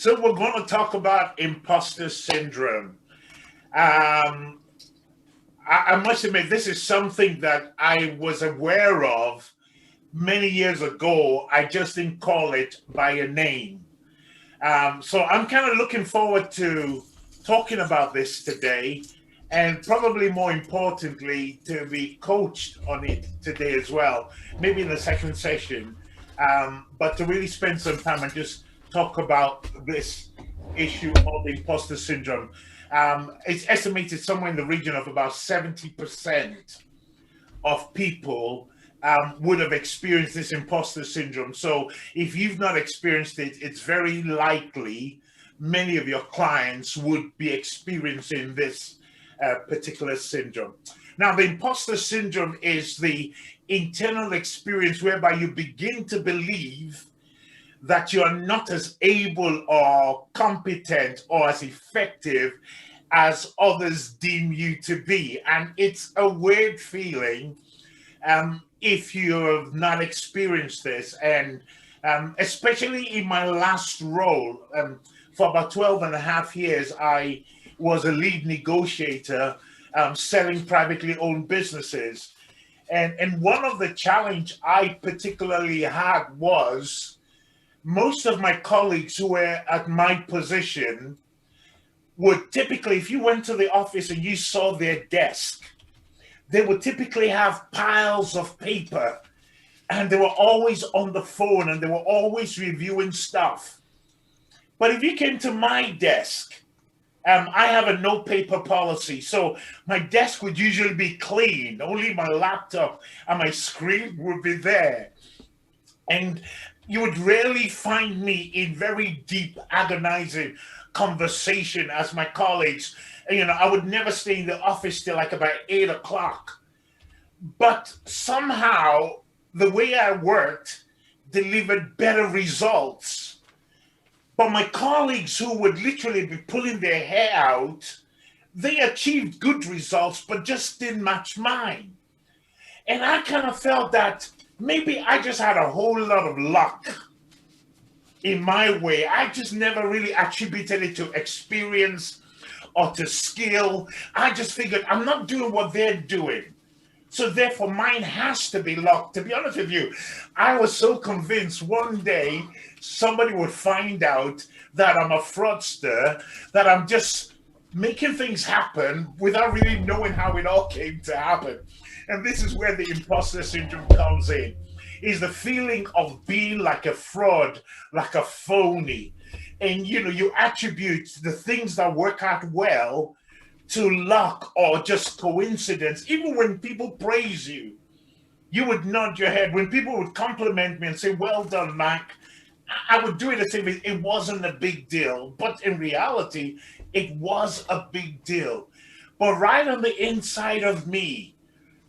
So we're going to talk about imposter syndrome. Um, I must admit, this is something that I was aware of many years ago. I just didn't call it by a name. So I'm kind of looking forward to talking about this today, and probably more importantly, to be coached on it today as well, maybe in the second session. But to really spend some time and just talk about this issue of imposter syndrome. It's estimated somewhere in the region of about 70% of people would have experienced this imposter syndrome. So if you've not experienced it, it's very likely many of your clients would be experiencing this particular syndrome. Now, the imposter syndrome is the internal experience whereby you begin to believe that you are not as able or competent or as effective as others deem you to be. And it's a weird feeling if you have not experienced this. And especially in my last role, for about 12 and a half years, I was a lead negotiator selling privately owned businesses. And one of the challenge I particularly had was most of my colleagues who were at my position would typically, if you went to the office and you saw their desk, they would typically have piles of paper, and they were always on the phone and they were always reviewing stuff. But if you came to my desk, I have a no paper policy. So my desk would usually be clean. Only my laptop and my screen would be there. And you would rarely find me in very deep, agonizing conversation as my colleagues. I would never stay in the office till like about 8 o'clock. But somehow the way I worked delivered better results. But my colleagues who would literally be pulling their hair out, they achieved good results, but just didn't match mine. And I kind of felt that maybe I just had a whole lot of luck in my way. I just never really attributed it to experience or to skill. I just figured I'm not doing what they're doing. So therefore, mine has to be luck. To be honest with you, I was so convinced one day somebody would find out that I'm a fraudster, that I'm just making things happen without really knowing how it all came to happen. And this is where the imposter syndrome comes in, is the feeling of being like a fraud, like a phony. And you attribute the things that work out well to luck or just coincidence. Even when people praise you, you would nod your head. When people would compliment me and say, "Well done, Mac," I would do it as if it wasn't a big deal. But in reality, it was a big deal. But right on the inside of me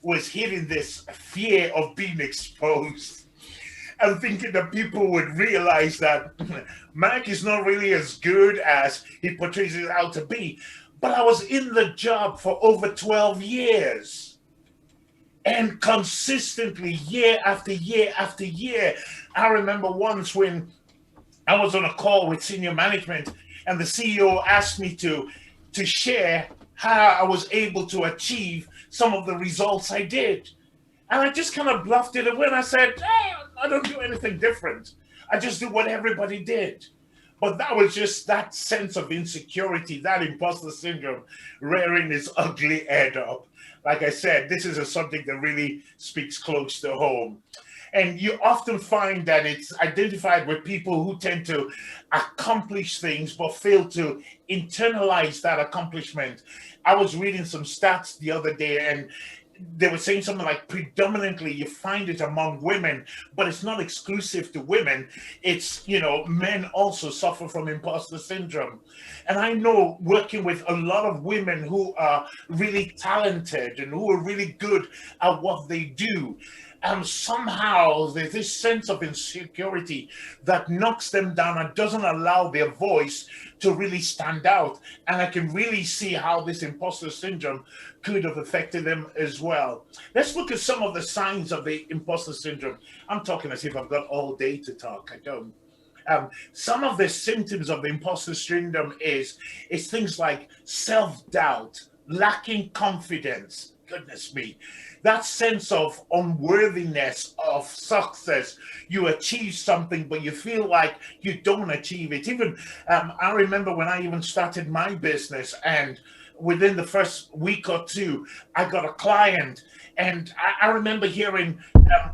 was hitting this fear of being exposed and thinking that people would realize that Mac is not really as good as he portrays it out to be. But I was in the job for over 12 years. And consistently, year after year after year. I remember once when I was on a call with senior management and the CEO asked me to share how I was able to achieve some of the results I did. And I just kind of bluffed it away and I said, I don't do anything different. I just do what everybody did. But that was just that sense of insecurity, that imposter syndrome rearing its ugly head up. Like I said, this is a subject that really speaks close to home. And you often find that it's identified with people who tend to accomplish things but fail to internalize that accomplishment. I was reading some stats the other day, and they were saying something like predominantly you find it among women, but it's not exclusive to women. It's, men also suffer from imposter syndrome. And I know, working with a lot of women who are really talented and who are really good at what they do, somehow there's this sense of insecurity that knocks them down and doesn't allow their voice to really stand out. And I can really see how this imposter syndrome could have affected them as well. Let's look at some of the signs of the imposter syndrome. I'm talking as if I've got all day to talk. I don't. Some of the symptoms of the imposter syndrome is things like self-doubt, lacking confidence. Goodness me, that sense of unworthiness of success. You achieve something, but you feel like you don't achieve it. Even I remember when I even started my business, and within the first week or two, I got a client, and I remember hearing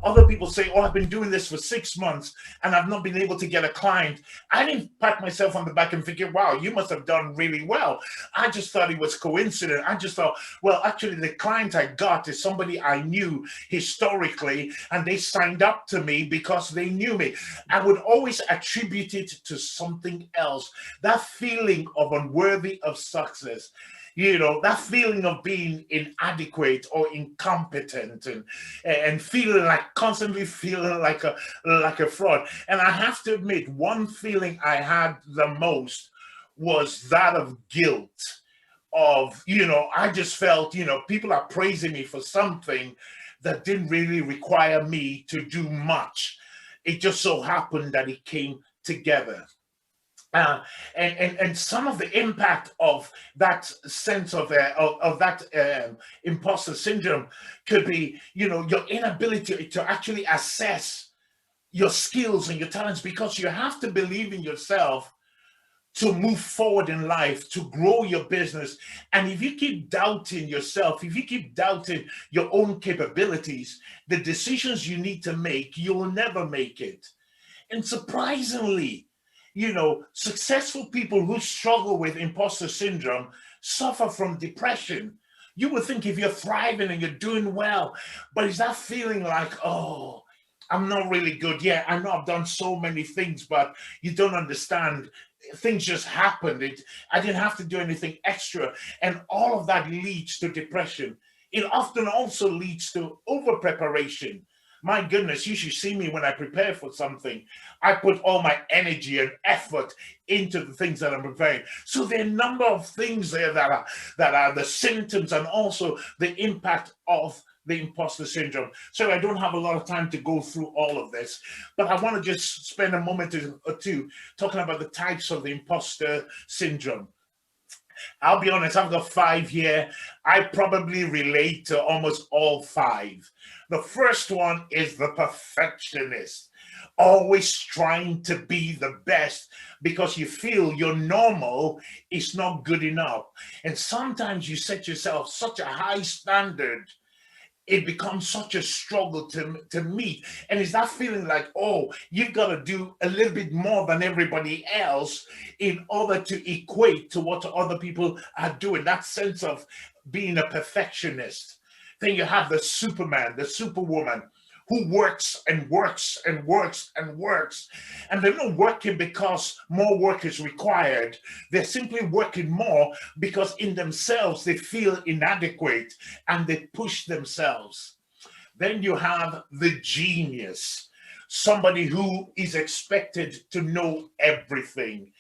other people say, "Oh, I've been doing this for 6 months, and I've not been able to get a client." I didn't pat myself on the back and figure, "Wow, you must have done really well." I just thought it was coincident. I just thought, well, actually, the client I got is somebody I knew historically, and they signed up to me because they knew me. I would always attribute it to something else. That feeling of unworthy of success, that feeling of being inadequate or incompetent, and feeling like, constantly feeling like a fraud. And I have to admit, one feeling I had the most was that of guilt. Of, I just felt, people are praising me for something that didn't really require me to do much. It just so happened that it came together. uh, and some of the impact of that sense of that imposter syndrome could be, your inability to actually assess your skills and your talents, because you have to believe in yourself to move forward in life, to grow your business. And if you keep doubting yourself, if you keep doubting your own capabilities, the decisions you need to make, you will never make it. And surprisingly, successful people who struggle with imposter syndrome suffer from depression. You would think if you're thriving and you're doing well, but it's that feeling like, oh, I'm not really good. Yeah, I know I've done so many things, but you don't understand. Things just happened. I didn't have to do anything extra. And all of that leads to depression. It often also leads to over preparation. My goodness, you should see me when I prepare for something. I put all my energy and effort into the things that I'm preparing. So there are a number of things there that are the symptoms and also the impact of the imposter syndrome. So I don't have a lot of time to go through all of this, but I want to just spend a moment or two talking about the types of the imposter syndrome. I'll be honest, I've got five here. I probably relate to almost all five. The first one is the perfectionist, always trying to be the best because you feel your normal is not good enough. And sometimes you set yourself such a high standard, it becomes such a struggle to meet. And it's that feeling like, oh, you've got to do a little bit more than everybody else in order to equate to what other people are doing. That sense of being a perfectionist. Then you have the Superman, the Superwoman, who works and works and works and works. And they're not working because more work is required. They're simply working more because in themselves they feel inadequate and they push themselves. Then you have the genius, somebody who is expected to know everything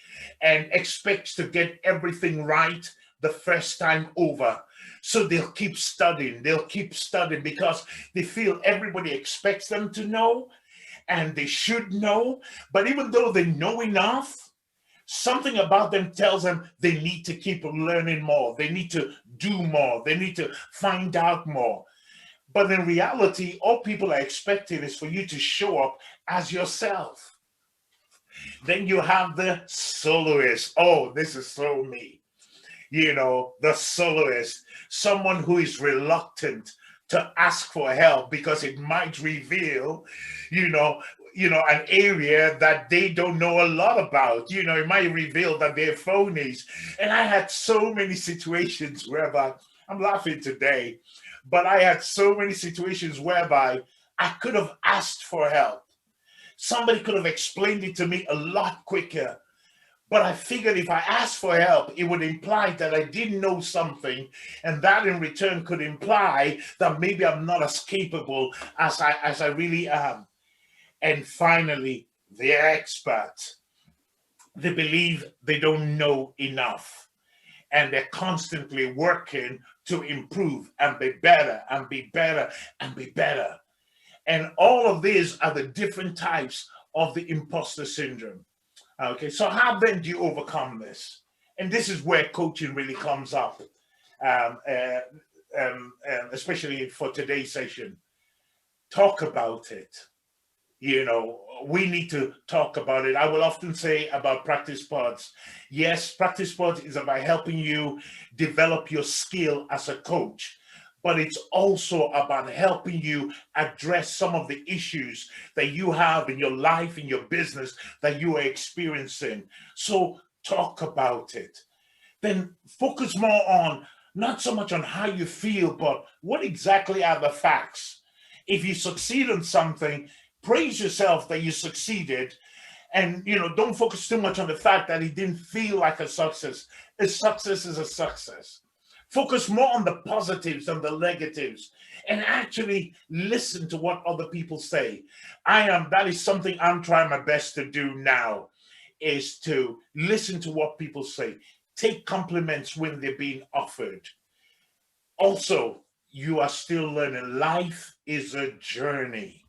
and expects to get everything right the first time over. So they'll keep studying because they feel everybody expects them to know and they should know. But even though they know enough, something about them tells them they need to keep learning more. They need to do more. They need to find out more. But in reality, all people are expecting is for you to show up as yourself. Then you have the soloist. Oh, this is so me. The soloist, someone who is reluctant to ask for help because it might reveal, you know, an area that they don't know a lot about. It might reveal that they're phonies. And I had so many situations whereby I'm laughing today, but I had so many situations whereby I could have asked for help. Somebody could have explained it to me a lot quicker. But I figured if I asked for help, it would imply that I didn't know something, and that in return could imply that maybe I'm not as capable as I really am. And finally, the expert. They believe they don't know enough, and they're constantly working to improve and be better and be better and be better. And all of these are the different types of the imposter syndrome. Okay, so how then do you overcome this? And this is where coaching really comes up, um, uh, especially for today's session. Talk about it. We need to talk about it. I will often say about practice pods. Yes, practice pods is about helping you develop your skill as a coach, but it's also about helping you address some of the issues that you have in your life, in your business that you are experiencing. So talk about it. Then focus more on not so much on how you feel, but what exactly are the facts. If you succeed in something, praise yourself that you succeeded, and don't focus too much on the fact that it didn't feel like a success. A success is a success. Focus more on the positives than the negatives, and actually listen to what other people say. That is something I'm trying my best to do now, is to listen to what people say, take compliments when they're being offered. Also, you are still learning. Life is a journey,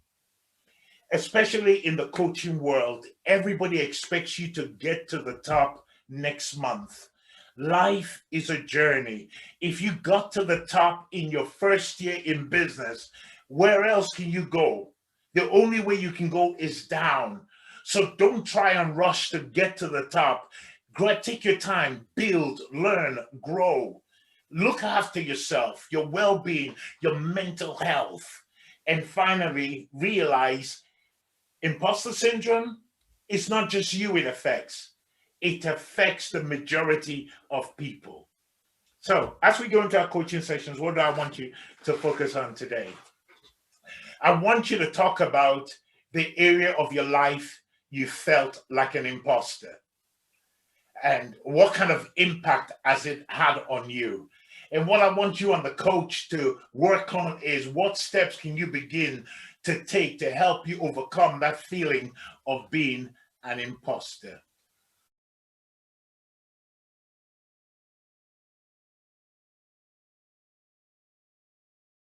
especially in the coaching world. Everybody expects you to get to the top next month. Life is a journey. If you got to the top in your first year in business, where else can you go? The only way you can go is down. So don't try and rush to get to the top. Take your time, build, learn, grow. Look after yourself, your well being, your mental health. And finally, realize imposter syndrome is not just you it affects the majority of people. So, as we go into our coaching sessions, what do I want you to focus on today? I want you to talk about the area of your life you felt like an imposter and what kind of impact has it had on you. And what I want you and the coach to work on is what steps can you begin to take to help you overcome that feeling of being an imposter.